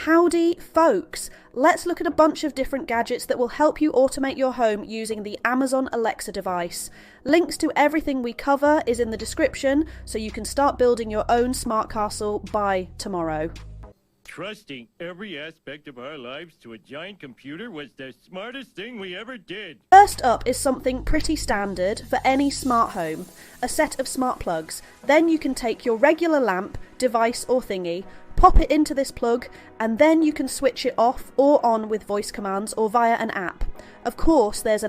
Howdy folks! Let's look at a bunch of different gadgets that will help you automate your home using the Amazon Alexa device. Links to everything we cover is in the description, so you can start building your own smart castle by tomorrow. Trusting every aspect of our lives to a giant computer was the smartest thing we ever did. First up is something pretty standard for any smart home, a set of smart plugs. Then you can take your regular lamp, device or thingy, pop it into this plug, and then you can switch it off or on with voice commands or via an app. Of course, there's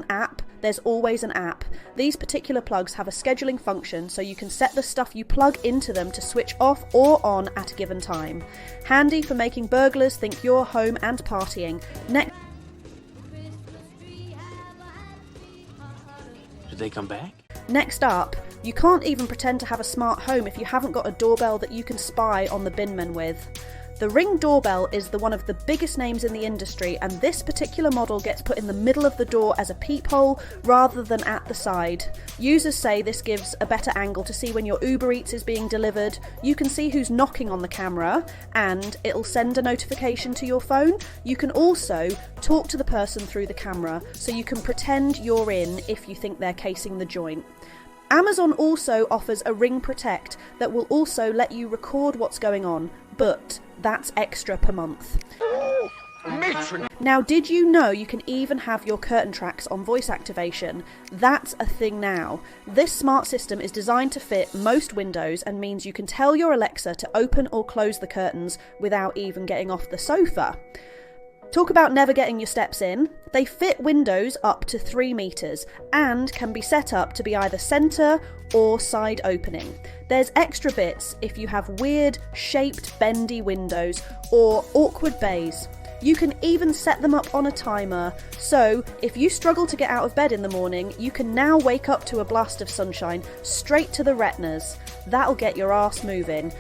always an app. These particular plugs have a scheduling function, so you can set the stuff you plug into them to switch off or on at a given time. Handy for making burglars think you're home and partying. Did they come back? Next up, you can't even pretend to have a smart home if you haven't got a doorbell that you can spy on the binmen with. The Ring doorbell is one of the biggest names in the industry, and this particular model gets put in the middle of the door as a peephole rather than at the side. Users say this gives a better angle to see when your Uber Eats is being delivered. You can see who's knocking on the camera, and it'll send a notification to your phone. You can also talk to the person through the camera, so you can pretend you're in if you think they're casing the joint. Amazon also offers a Ring Protect that will also let you record what's going on, but that's extra per month. Now, did you know you can even have your curtain tracks on voice activation? That's a thing now. This smart system is designed to fit most windows and means you can tell your Alexa to open or close the curtains without even getting off the sofa. Talk about never getting your steps in. They fit windows up to 3 meters and can be set up to be either centre or side opening. There's extra bits if you have weird, shaped, bendy windows or awkward bays. You can even set them up on a timer, so if you struggle to get out of bed in the morning, you can now wake up to a blast of sunshine straight to the retinas. That'll get your arse moving.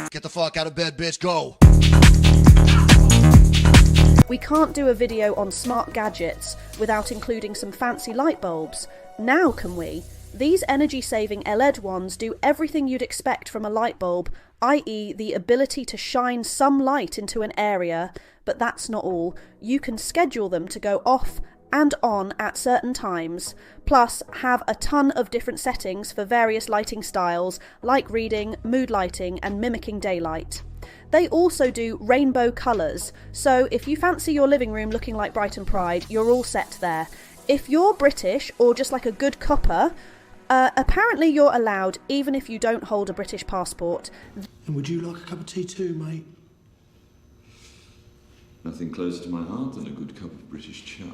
Get the fuck out of bed, bitch, go! We can't do a video on smart gadgets without including some fancy light bulbs. Now can we? These energy-saving LED ones do everything you'd expect from a light bulb, i.e. the ability to shine some light into an area, but that's not all. You can schedule them to go off and on at certain times, plus have a ton of different settings for various lighting styles, like reading, mood lighting, and mimicking daylight. They also do rainbow colours, so if you fancy your living room looking like Brighton Pride, you're all set there. If you're British, or just like a good copper, apparently you're allowed, even if you don't hold a British passport. And would you like a cup of tea too, mate? Nothing closer to my heart than a good cup of British cha.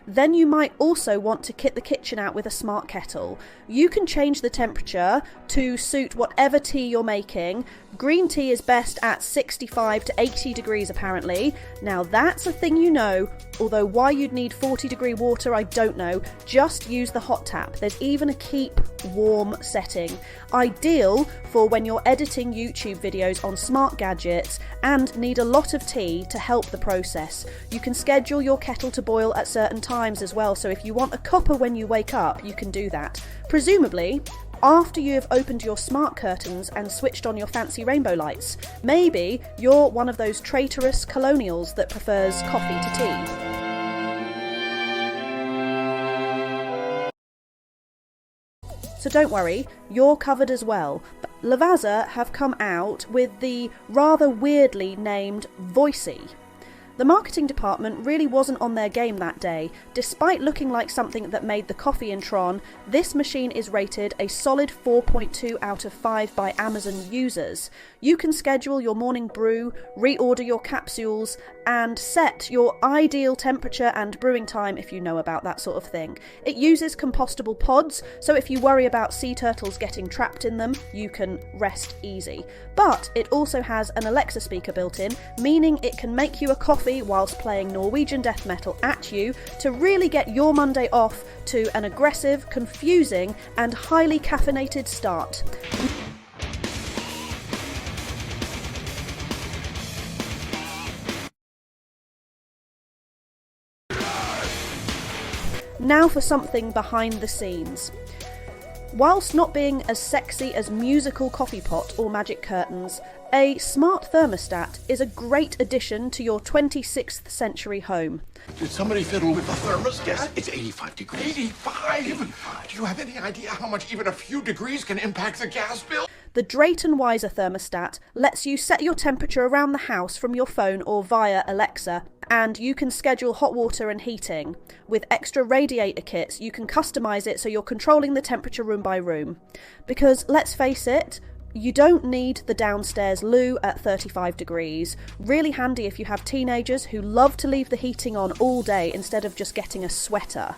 Then you might also want to kit the kitchen out with a smart kettle. You can change the temperature to suit whatever tea you're making. Green tea is best at 65 to 80 degrees apparently. Now that's a thing you know, although why you'd need 40-degree water I don't know. Just use the hot tap. There's even a keep warm setting. Ideal for when you're editing YouTube videos on smart gadgets and need a lot of tea to help the process. You can schedule your kettle to boil at certain times as well, so if you want a cuppa when you wake up, you can do that. Presumably, after you have opened your smart curtains and switched on your fancy rainbow lights. Maybe you're one of those traitorous colonials that prefers coffee to tea. So don't worry, you're covered as well. But Lavazza have come out with the rather weirdly named Voicey. The marketing department really wasn't on their game that day. Despite looking like something that made the coffee in Tron, this machine is rated a solid 4.2 out of 5 by Amazon users. You can schedule your morning brew, reorder your capsules, and set your ideal temperature and brewing time if you know about that sort of thing. It uses compostable pods, so if you worry about sea turtles getting trapped in them, you can rest easy. But it also has an Alexa speaker built in, meaning it can make you a coffee whilst playing Norwegian death metal at you to really get your Monday off to an aggressive, confusing, and highly caffeinated start. Now for something behind the scenes. Whilst not being as sexy as musical coffee pot or magic curtains, a smart thermostat is a great addition to your 26th century home. Did somebody fiddle with the thermostat? It's 85 degrees. 85? Do you have any idea how much even a few degrees can impact the gas bill? The Drayton Wiser thermostat lets you set your temperature around the house from your phone or via Alexa, and you can schedule hot water and heating. With extra radiator kits, you can customise it so you're controlling the temperature room by room. Because, let's face it, you don't need the downstairs loo at 35 degrees. Really handy if you have teenagers who love to leave the heating on all day instead of just getting a sweater.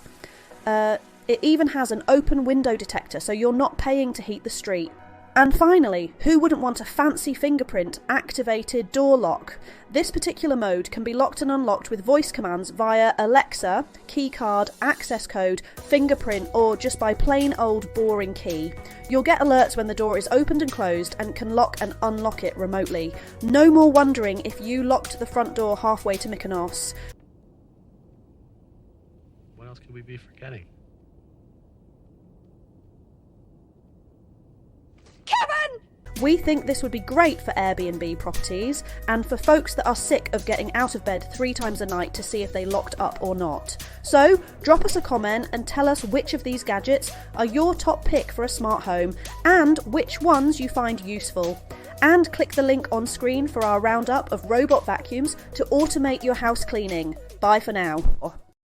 It even has an open window detector, so you're not paying to heat the street. And finally, who wouldn't want a fancy fingerprint activated door lock? This particular mode can be locked and unlocked with voice commands via Alexa, keycard, access code, fingerprint, or just by plain old boring key. You'll get alerts when the door is opened and closed and can lock and unlock it remotely. No more wondering if you locked the front door halfway to Mykonos. What else could we be forgetting? We think this would be great for Airbnb properties and for folks that are sick of getting out of bed 3 times a night to see if they locked up or not. So, drop us a comment and tell us which of these gadgets are your top pick for a smart home and which ones you find useful. And click the link on screen for our roundup of robot vacuums to automate your house cleaning. Bye for now.